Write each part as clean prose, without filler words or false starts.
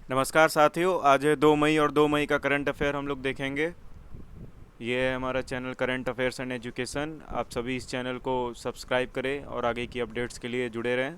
नमस्कार साथियों, आज है 2 मई और 2 मई का करंट अफेयर हम लोग देखेंगे। ये है हमारा channel current affairs and education. आप सभी इस चैनल को सब्सक्राइब करें और आगे की अपडेट्स के लिए जुड़े रहें।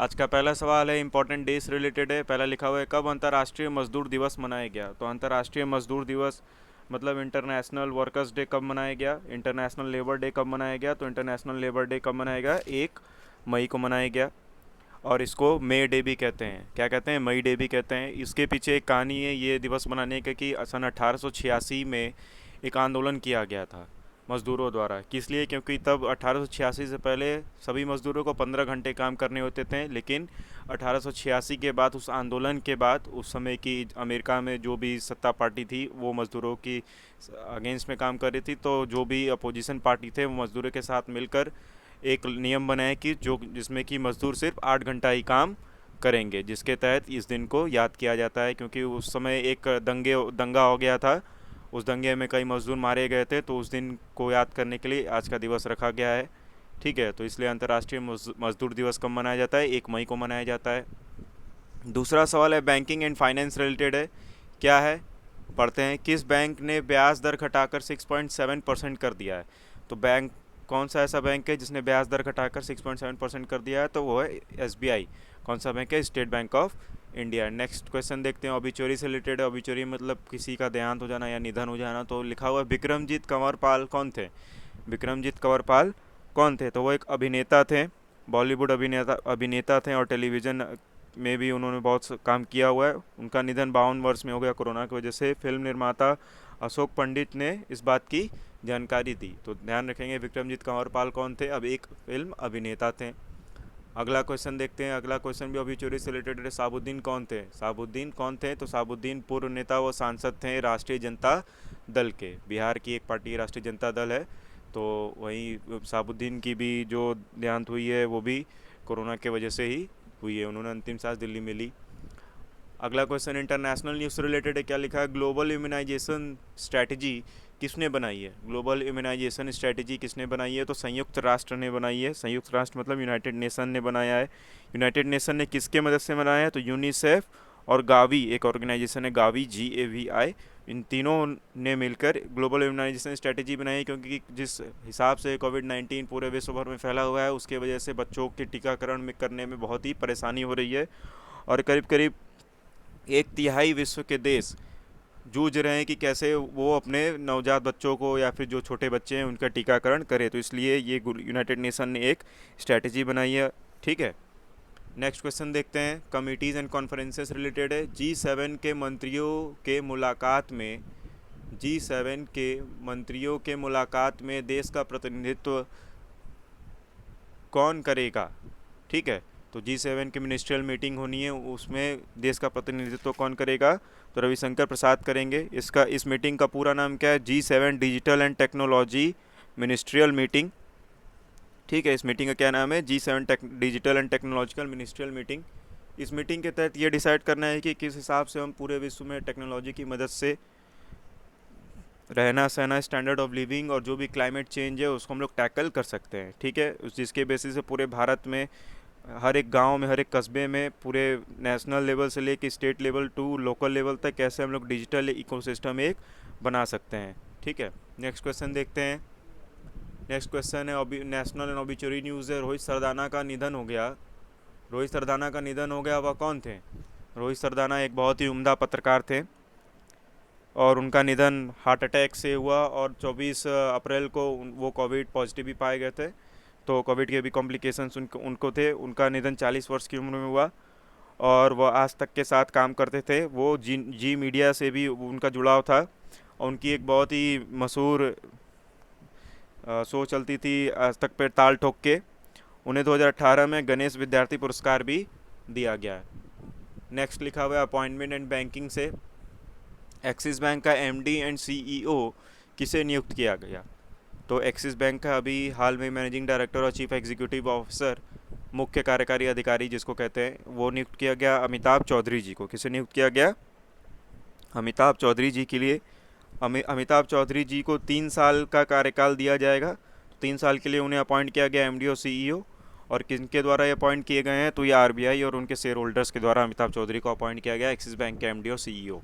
आज का पहला सवाल है इम्पोर्टेंट डे से रिलेटेड है। पहला लिखा हुआ है, कब अंतर्राष्ट्रीय मजदूर दिवस मनाया गया? तो अंतर्राष्ट्रीय मजदूर दिवस मतलब इंटरनेशनल वर्कर्स डे कब मनाया गया, इंटरनेशनल लेबर डे कब मनाया गया? तो इंटरनेशनल लेबर डे कब मनाया गया? 1 मई को मनाया गया। और इसको मई डे भी कहते हैं। क्या कहते हैं? मई डे भी कहते हैं। इसके पीछे एक कहानी है ये दिवस मनाने का कि सन 1886 में एक आंदोलन किया गया था मज़दूरों द्वारा। किस लिए? क्योंकि तब 1886 से पहले सभी मज़दूरों को 15 घंटे काम करने होते थे, लेकिन 1886 के बाद, उस आंदोलन के बाद, उस समय की अमेरिका में जो भी सत्ता पार्टी थी वो मज़दूरों की अगेंस्ट में काम कर रही थी। तो जो भी अपोजिशन पार्टी थे वो मज़दूरों के साथ मिलकर एक नियम बनाया कि जिसमें कि मज़दूर सिर्फ 8 घंटा ही काम करेंगे, जिसके तहत इस दिन को याद किया जाता है। क्योंकि उस समय एक दंगा हो गया था, उस दंगे में कई मज़दूर मारे गए थे, तो उस दिन को याद करने के लिए आज का दिवस रखा गया है। ठीक है, तो इसलिए अंतर्राष्ट्रीय मज़दूर दिवस कब मनाया जाता है? 1 मई को मनाया जाता है। दूसरा सवाल है बैंकिंग एंड फाइनेंस रिलेटेड है। क्या है? पढ़ते हैं। किस बैंक ने ब्याज दर घटाकर 6.7% कर दिया है? तो बैंक कौन सा ऐसा बैंक है जिसने ब्याज दर घटाकर 6.7% कर दिया है? तो वो है एसबीआई। कौन सा बैंक है? State bank of India. Next question देखते हैं, ऑबिचुरी से रिलेटेड है। ऑबिचुरी मतलब किसी का देहांत हो जाना या निधन हो जाना। तो लिखा हुआ है विक्रमजीत कंवरपाल कौन थे? विक्रमजीत कंवरपाल कौन थे? तो वो एक अभिनेता थे, बॉलीवुड अभिनेता अभिनेता थे, और टेलीविज़न में भी उन्होंने बहुत काम किया हुआ है। उनका निधन 52 वर्ष में हो गया कोरोना की वजह से। फिल्म निर्माता अशोक पंडित ने इस बात की जानकारी दी। तो ध्यान रखेंगे विक्रमजीत कंवरपाल कौन थे? अब एक फिल्म अभिनेता थे। अगला क्वेश्चन देखते हैं। अगला क्वेश्चन भी अभी चोरी से रिलेटेड है। साबुद्दीन कौन थे? साबुद्दीन कौन थे? तो साबुद्दीन पूर्व नेता व सांसद थे राष्ट्रीय जनता दल के। बिहार की एक पार्टी राष्ट्रीय जनता दल है, तो वहीं साबुद्दीन की भी जो देहांत हुई है वो भी कोरोना के वजह से ही हुई है। उन्होंने अंतिम सांस दिल्ली में ली। अगला क्वेश्चन इंटरनेशनल न्यूज़ से रिलेटेड है। क्या लिखा है? ग्लोबल इम्यूनाइजेशन स्ट्रैटेजी किसने बनाई है? ग्लोबल इम्यूनाइजेशन स्ट्रैटेजी किसने बनाई है? तो संयुक्त राष्ट्र ने बनाई है। संयुक्त राष्ट्र मतलब यूनाइटेड नेशन ने बनाया है। यूनाइटेड नेशन ने किसके मदद से बनाया है? तो यूनिसेफ और गावी, एक ऑर्गेनाइजेशन है गावी, GAVI, इन तीनों ने मिलकर ग्लोबल इम्यूनाइजेशन स्ट्रैटेजी बनाई है। क्योंकि जिस हिसाब से कोविड-19 पूरे विश्व भर में फैला हुआ है, उसके वजह से बच्चों के टीकाकरण में करने में बहुत ही परेशानी हो रही है, और करीब करीब 1/3 विश्व के देश जूझ रहे हैं कि कैसे वो अपने नवजात बच्चों को या फिर जो छोटे बच्चे हैं उनका टीकाकरण करें। तो इसलिए ये यूनाइटेड नेशन ने एक स्ट्रैटेजी बनाई है। ठीक है, नेक्स्ट क्वेश्चन देखते हैं। कमिटीज़ एंड कॉन्फ्रेंसेस रिलेटेड है। G7 के मंत्रियों के मुलाकात में देश का प्रतिनिधित्व कौन करेगा? ठीक है, तो G7 की मिनिस्ट्रियल मीटिंग होनी है, उसमें देश का प्रतिनिधित्व कौन करेगा? तो रविशंकर प्रसाद करेंगे। इस मीटिंग का पूरा नाम क्या है? G7 digital and technology ministerial meeting. ठीक है, इस मीटिंग का क्या नाम है? G7 digital and technological ministerial meeting. इस मीटिंग के तहत ये डिसाइड करना है कि किस हिसाब से हम पूरे विश्व में टेक्नोलॉजी की मदद से रहना सहना, स्टैंडर्ड ऑफ लिविंग और जो भी क्लाइमेट चेंज है उसको हम लोग टैकल कर सकते हैं। ठीक है, जिसके बेसिस से पूरे भारत में हर एक गांव में, हर एक कस्बे में, पूरे नेशनल लेवल से लेकर state level to local level तक कैसे हम लोग डिजिटल इकोसिस्टम एक बना सकते हैं। ठीक है, नेक्स्ट क्वेश्चन देखते हैं। नेक्स्ट क्वेश्चन है नेशनल एंड ऑबिचुरी न्यूज़ है। रोहित सरदाना का निधन हो गया। रोहित सरदाना का निधन हो गया, वह कौन थे? रोहित सरदाना एक बहुत ही उम्दा पत्रकार थे, और उनका निधन हार्ट अटैक से हुआ, और 24 अप्रैल को वो कोविड पॉजिटिव भी पाए गए थे। तो कोविड के भी कॉम्प्लिकेशंस उनको थे। उनका निधन 40 वर्ष की उम्र में हुआ, और वह आज तक के साथ काम करते थे। वो जी मीडिया से भी उनका जुड़ाव था, और उनकी एक बहुत ही मशहूर शो चलती थी आज तक पे ताल ठोक के। उन्हें 2018 में गणेश विद्यार्थी पुरस्कार भी दिया गया। नेक्स्ट लिखा हुआ है अपॉइंटमेंट एंड बैंकिंग से। एक्सिस बैंक का MD एंड CEO किसे नियुक्त किया गया? तो एक्सिस बैंक का अभी हाल में मैनेजिंग डायरेक्टर और चीफ एग्जीक्यूटिव ऑफिसर, मुख्य कार्यकारी अधिकारी जिसको कहते हैं, वो नियुक्त किया गया अमिताभ चौधरी जी को। किसे नियुक्त किया गया? अमिताभ चौधरी जी के लिए। अमिताभ चौधरी जी को 3 साल का कार्यकाल दिया जाएगा। 3 साल के लिए उन्हें अपॉइंट किया गया MD और CEO, और किनके द्वारा ये अपॉइंट किए गए हैं, तो ये आरबीआई और उनके शेयर होल्डर्स के द्वारा अमिताभ चौधरी को अपॉइंट किया गया एक्सिस बैंक के एमडी और सीईओ।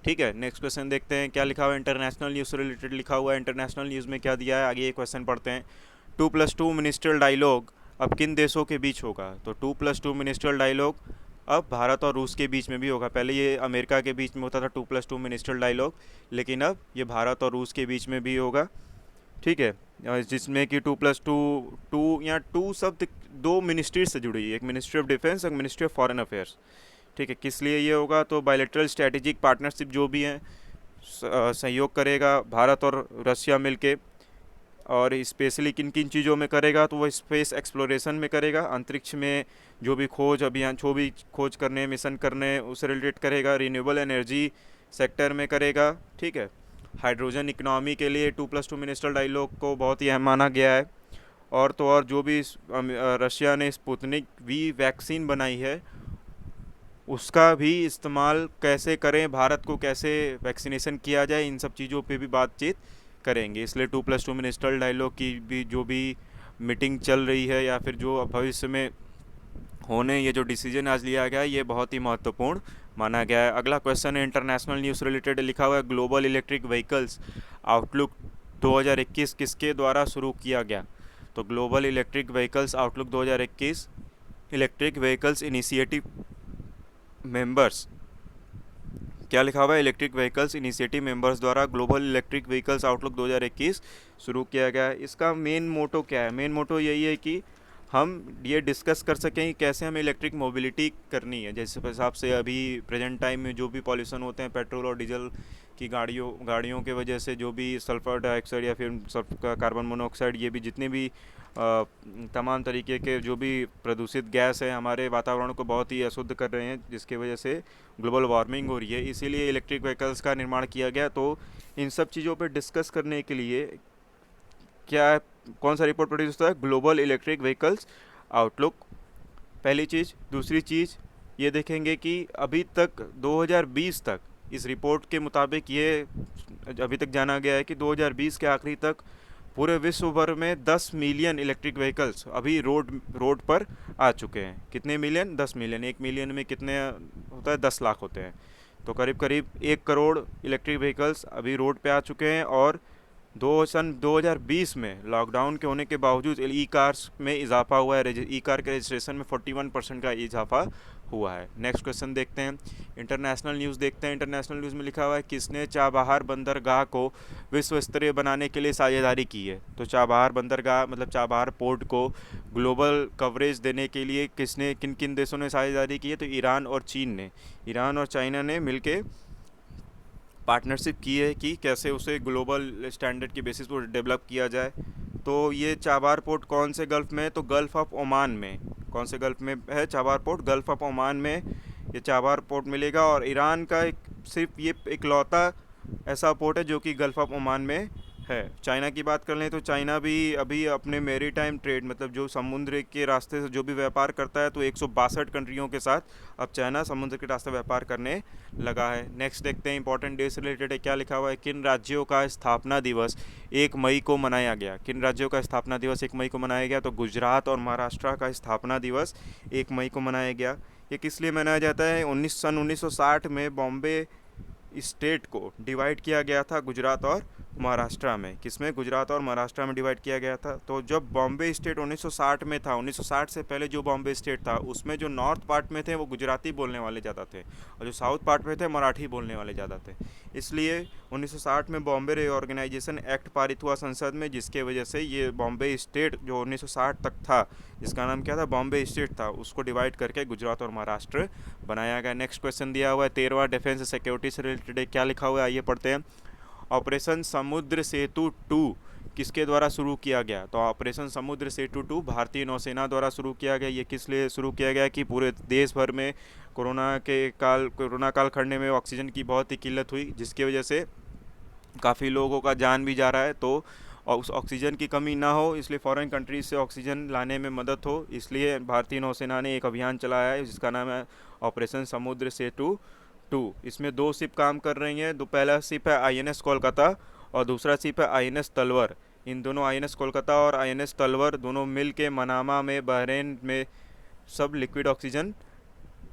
ठीक है, नेक्स्ट क्वेश्चन देखते हैं क्या लिखा हुआ है। इंटरनेशनल न्यूज़ से रिलेटेड लिखा हुआ है। इंटरनेशनल न्यूज़ में क्या दिया है, आगे ये क्वेश्चन पढ़ते हैं। 2+2 मिनिस्ट्रियल डायलॉग अब किन देशों के बीच होगा? तो 2+2 मिनिस्ट्रियल डायलॉग अब भारत और रूस के बीच में भी होगा। पहले ये अमेरिका के बीच में होता था 2+2 मिनिस्ट्रियल डायलॉग, लेकिन अब ये भारत और रूस के बीच में भी होगा। ठीक है, जिसमें कि 2+2 टू या टू शब्द दो मिनिस्ट्री से जुड़ी है, एक मिनिस्ट्री ऑफ डिफेंस और मिनिस्ट्री ऑफ फॉरेन अफेयर्स। ठीक है, किस लिए ये होगा? तो बायलैटरल स्ट्रेटेजिक पार्टनरशिप जो भी हैं सहयोग करेगा भारत और रशिया मिलके, और स्पेशली किन किन चीज़ों में करेगा? तो वो स्पेस एक्सप्लोरेशन में करेगा, अंतरिक्ष में जो भी खोज अभियान, जो भी खोज करने, मिशन करने, उससे रिलेटेड करेगा। रिन्यूएबल एनर्जी सेक्टर में करेगा। ठीक है, हाइड्रोजन इकोनॉमी के लिए 2+2 मिनिस्ट्रियल डायलॉग को बहुत ही अहम माना गया है। और तो और जो भी रशिया ने स्पुतनिक वी वैक्सीन बनाई है उसका भी इस्तेमाल कैसे करें, भारत को कैसे वैक्सीनेशन किया जाए, इन सब चीज़ों पे भी बातचीत करेंगे। इसलिए 2+2 मिनिस्ट्रियल डायलॉग की भी जो भी मीटिंग चल रही है या फिर जो भविष्य में होने ये जो डिसीजन आज लिया गया है ये बहुत ही महत्वपूर्ण माना गया है। अगला क्वेश्चन है इंटरनेशनल न्यूज़ रिलेटेड लिखा हुआ है। ग्लोबल इलेक्ट्रिक व्हीकल्स आउटलुक 2021 किसके द्वारा शुरू किया गया? तो global electric vehicles outlook 2021 electric vehicles initiative members, क्या लिखा हुआ है? इलेक्ट्रिक व्हीकल्स इनिशिएटिव मेंबर्स द्वारा ग्लोबल इलेक्ट्रिक व्हीकल्स आउटलुक 2021 शुरू किया गया है। इसका मेन मोटो क्या है? मेन मोटो यही है कि हम ये डिस्कस कर सकें कि कैसे हमें इलेक्ट्रिक मोबिलिटी करनी है। जैसे हिसाब से अभी प्रेजेंट टाइम में जो भी पॉल्यूशन होते हैं पेट्रोल और डीजल की गाड़ियों के वजह से, जो भी सल्फर डाइऑक्साइड या फिर कार्बन मोनोऑक्साइड, ये भी जितने भी तमाम तरीके के जो भी प्रदूषित गैस है हमारे वातावरण को बहुत ही अशुद्ध कर रहे हैं, जिसके वजह से ग्लोबल वार्मिंग हो रही है। इसीलिए इलेक्ट्रिक व्हीकल्स का निर्माण किया गया। तो इन सब चीज़ों पर डिस्कस करने के लिए क्या कौन सा रिपोर्ट प्रोड्यूस होता है? ग्लोबल इलेक्ट्रिक व्हीकल्स आउटलुक, पहली चीज़। दूसरी चीज़ ये देखेंगे कि अभी तक 2020 तक इस रिपोर्ट के मुताबिक ये अभी तक जाना गया है कि 2020 के आखिरी तक पूरे विश्व भर में 10 मिलियन इलेक्ट्रिक व्हीकल्स अभी रोड पर आ चुके हैं। कितने मिलियन? 10 मिलियन। 1 मिलियन में कितने होता है? 10 लाख होते हैं। तो करीब करीब 1 करोड़ इलेक्ट्रिक व्हीकल्स अभी रोड पे आ चुके हैं। और सन 2020 में लॉकडाउन के होने के बावजूद ई कार्स में इजाफा हुआ है। ई कार के रजिस्ट्रेशन में 41% का इजाफा हुआ है। नेक्स्ट क्वेश्चन देखते हैं। इंटरनेशनल न्यूज़ देखते हैं। इंटरनेशनल न्यूज़ में लिखा हुआ है किसने चाबहार बंदरगाह को विश्व स्तरीय बनाने के लिए साझेदारी की है? तो चाबहार बंदरगाह मतलब चाबहार पोर्ट को ग्लोबल कवरेज देने के लिए किसने, किन किन देशों ने साझेदारी की है? तो ईरान और चीन ने, ईरान और चाइना ने मिलके पार्टनरशिप की है कि कैसे उसे ग्लोबल स्टैंडर्ड की बेसिस पर डेवलप किया जाए। तो ये चाबार पोर्ट कौन से गल्फ़ में है? तो गल्फ़ ऑफ ओमान में। कौन से गल्फ़ में है Chabahar port? Gulf of Oman में ये चाबार पोर्ट मिलेगा। और ईरान का सिर्फ ये इकलौता ऐसा पोर्ट है जो कि गल्फ़ ऑफ ओमान में है। चाइना की बात कर लें तो चाइना भी अभी अपने मेरी टाइम ट्रेड मतलब जो समुद्र के रास्ते से जो भी व्यापार करता है, तो 162 कंट्रियों के साथ अब चाइना समुद्र के रास्ते व्यापार करने लगा है। नेक्स्ट देखते हैं इंपॉर्टेंट डे से रिलेटेड है। क्या लिखा हुआ है? किन राज्यों का स्थापना दिवस 1 मई को मनाया गया? किन राज्यों का स्थापना दिवस 1 मई को मनाया गया? तो गुजरात और महाराष्ट्र का स्थापना दिवस 1 मई को मनाया गया। ये किस लिए मनाया जाता है? 1960 में बॉम्बे स्टेट को डिवाइड किया गया था गुजरात और महाराष्ट्र में। किसमें? गुजरात और महाराष्ट्र में डिवाइड किया गया था। तो जब बॉम्बे स्टेट 1960 में था, 1960 से पहले जो बॉम्बे स्टेट था उसमें जो नॉर्थ पार्ट में थे वो गुजराती बोलने वाले ज़्यादा थे और जो साउथ पार्ट में थे मराठी बोलने वाले ज़्यादा थे। इसलिए 1960 में बॉम्बे रीऑर्गेनाइजेशन एक्ट पारित हुआ संसद में, जिसके वजह से ये बॉम्बे स्टेट जो 1960 तक था, जिसका नाम क्या था? बॉम्बे स्टेट था, उसको डिवाइड करके गुजरात और महाराष्ट्र बनाया गया। नेक्स्ट क्वेश्चन दिया हुआ है 13वां डिफेंस सिक्योरिटी से रिलेटेड। क्या लिखा हुआ है आइए पढ़ते हैं। ऑपरेशन समुद्र सेतु 2 किसके द्वारा शुरू किया गया? तो ऑपरेशन समुद्र सेतु 2 भारतीय नौसेना द्वारा शुरू किया गया। ये किस लिए शुरू किया गया? कि पूरे देश भर में कोरोना काल खंड में ऑक्सीजन की बहुत ही किल्लत हुई, जिसकी वजह से काफ़ी लोगों का जान भी जा रहा है। तो उस ऑक्सीजन की कमी ना हो, इसलिए फॉरेन कंट्रीज से ऑक्सीजन लाने में मदद हो, इसलिए भारतीय नौसेना ने एक अभियान चलाया है जिसका नाम है ऑपरेशन समुद्र सेतु 2। इसमें 2 शिप काम कर रही हैं। पहला शिप है INS कोलकाता और दूसरा शिप है INS तलवर। इन दोनों आईएनएस कोलकाता और आईएनएस तलवर दोनों मिल के मनामा में, बहरीन में सब लिक्विड ऑक्सीजन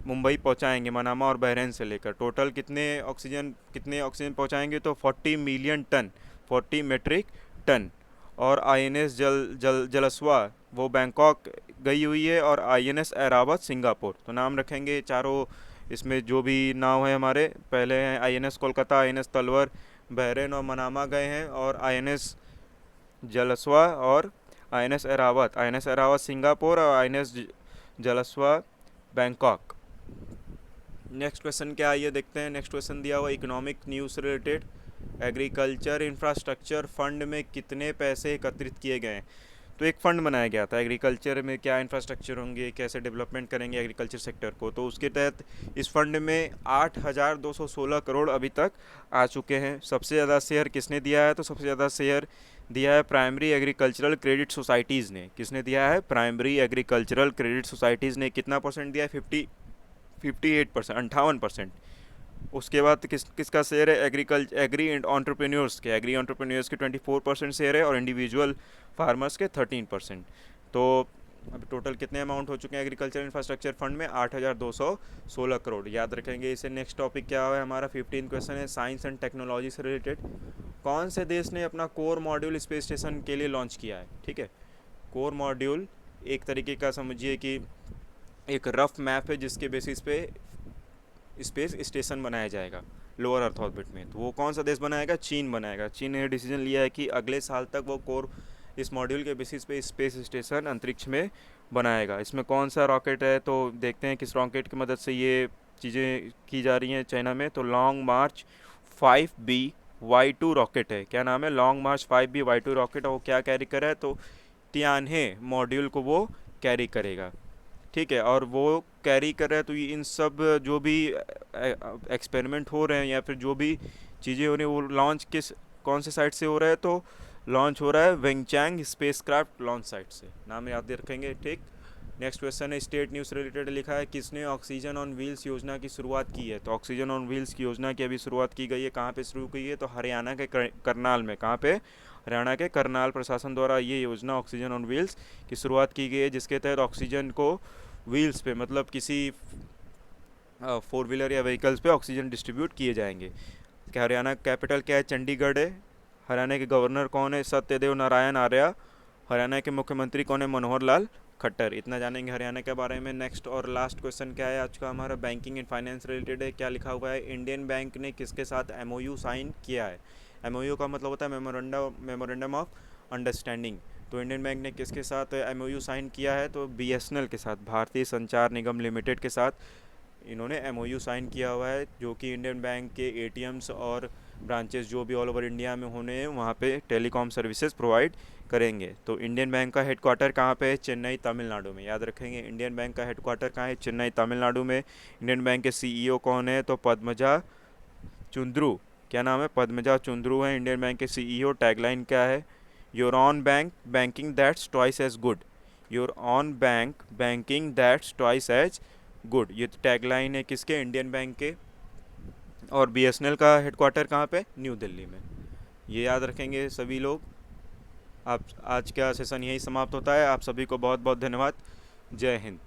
मुंबई पहुंचाएंगे, मनामा और बहरीन से लेकर। टोटल कितने ऑक्सीजन पहुंचाएंगे, तो 40 मिलियन टन, 40 मेट्रिक टन। और आईएनएस जलस्वा वो बैंकॉक गई हुई है, और आईएनएस ऐरावत सिंगापुर। तो नाम रखेंगे चारों, इसमें जो भी नाव है हमारे पहले हैं, आईएनएस कोलकाता, आईएनएस तलवर बहरीन और मनामा गए हैं, और आईएनएस जलस्वा और आईएनएस ऐरावत सिंगापुर, और आईएनएस जलस्वा बैंकॉक। नेक्स्ट क्वेश्चन क्या है ये देखते हैं। नेक्स्ट क्वेश्चन दिया हुआ इकोनॉमिक न्यूज़ से रिलेटेड, एग्रीकल्चर इंफ्रास्ट्रक्चर फंड में कितने पैसे एकत्रित किए गए हैं। तो एक फ़ंड बनाया गया था एग्रीकल्चर में, क्या इंफ्रास्ट्रक्चर होंगे, कैसे डेवलपमेंट करेंगे एग्रीकल्चर सेक्टर को। तो उसके तहत इस फंड में 8,216 करोड़ अभी तक आ चुके हैं। सबसे ज़्यादा शेयर किसने दिया है, तो सबसे ज़्यादा शेयर दिया है प्राइमरी एग्रीकल्चरल क्रेडिट सोसाइटीज़ ने। किसने दिया है, प्राइमरी एग्रीकल्चरल क्रेडिट सोसाइटीज़ ने। कितना परसेंट दिया है, 58%, 58%। उसके बाद किसका शेयर है, एग्री एंटरप्रेन्योर्स के 24% शेयर है, और इंडिविजुअल फार्मर्स के 13%। तो अब टोटल कितने अमाउंट हो चुके हैं एग्रीकल्चर इंफ्रास्ट्रक्चर फंड में, 8,216 करोड़। याद रखेंगे इसे। नेक्स्ट टॉपिक क्या है हमारा, 15 क्वेश्चन है साइंस एंड टेक्नोलॉजी से रिलेटेड। कौन से देश ने अपना कोर मॉड्यूल स्पेस स्टेशन के लिए लॉन्च किया है। ठीक है, कोर मॉड्यूल एक तरीके का समझिए कि एक रफ मैप है जिसके बेसिस पे स्पेस स्टेशन बनाया जाएगा लोअर अर्थ ऑर्बिट में। तो वो कौन सा देश बनाएगा, चीन बनाएगा। चीन ने डिसीजन लिया है कि अगले साल तक वो कोर इस मॉड्यूल के बेसिस पे स्पेस स्टेशन अंतरिक्ष में बनाएगा। इसमें कौन सा रॉकेट है, तो देखते हैं किस रॉकेट की मदद से ये चीज़ें की जा रही हैं चाइना में। तो लॉन्ग मार्च 5B/Y2 रॉकेट है। क्या नाम है, लॉन्ग मार्च 5B/Y2 रॉकेट। और वो क्या कैरी कर रहा है, तो तियान्हे मॉड्यूल को वो कैरी करेगा। ठीक है, और वो कैरी कर रहा है। तो इन सब जो भी एक्सपेरिमेंट हो रहे हैं या फिर जो भी चीज़ें हो रही हैं, वो लॉन्च कौन से साइट से हो रहा है, तो लॉन्च हो रहा है वेंगचैंग स्पेसक्राफ्ट लॉन्च साइट से। नाम याद रखेंगे। ठीक, नेक्स्ट क्वेश्चन है स्टेट न्यूज़ रिलेटेड। लिखा है किसने ऑक्सीजन ऑन व्हील्स योजना की शुरुआत की है। तो ऑक्सीजन ऑन व्हील्स की योजना की अभी शुरुआत की गई है। कहाँ पे शुरू की है, तो हरियाणा के करनाल में। कहाँ पे, हरियाणा के करनाल प्रशासन द्वारा ये योजना ऑक्सीजन ऑन व्हील्स की शुरुआत की गई है, जिसके तहत ऑक्सीजन को व्हील्स पे, मतलब किसी 4 व्हीलर या व्हीकल्स पे ऑक्सीजन डिस्ट्रीब्यूट किए जाएंगे। क्या हरियाणा कैपिटल क्या है, चंडीगढ़ है। हरियाणा के गवर्नर कौन है, सत्यदेव नारायण आर्य। हरियाणा के मुख्यमंत्री कौन है, मनोहर लाल खट्टर। इतना जानेंगे हरियाणा के बारे में। नेक्स्ट और लास्ट क्वेश्चन क्या है आज का हमारा, बैंकिंग एंड फाइनेंस रिलेटेड है। क्या लिखा हुआ है, इंडियन बैंक ने किसके साथ MOU साइन किया है। MOU का मतलब होता है मेमोरेंडम ऑफ अंडरस्टैंडिंग। तो इंडियन बैंक ने किसके साथ MOU साइन किया है, तो BSNL के साथ, भारतीय संचार निगम लिमिटेड के साथ इन्होंने MOU साइन किया हुआ है, जो कि इंडियन बैंक के ATMs और ब्रांचेस जो भी ऑल ओवर इंडिया में होने हैं वहाँ पे टेलीकॉम सर्विसेज प्रोवाइड करेंगे। तो इंडियन बैंक का हेडक्वार्टर कहाँ पे है, चेन्नई तमिलनाडु में। याद रखेंगे, इंडियन बैंक का हेडक्वार्टर कहाँ है, चेन्नई तमिलनाडु में। इंडियन बैंक के CEO कौन है, तो पद्मजा चुंद्रू। क्या नाम है, पद्मजा चुंद्रू है इंडियन बैंक के CEO। टैगलाइन क्या है, your own bank banking that's twice as good. Your own bank banking that's twice as good. ये टैगलाइन है किसके, इंडियन बैंक के। और BSNL का हेडक्वार्टर कहाँ पे, न्यू दिल्ली में। ये याद रखेंगे सभी लोग। आप आज का सेशन यही समाप्त होता है। आप सभी को बहुत बहुत धन्यवाद। जय हिंद।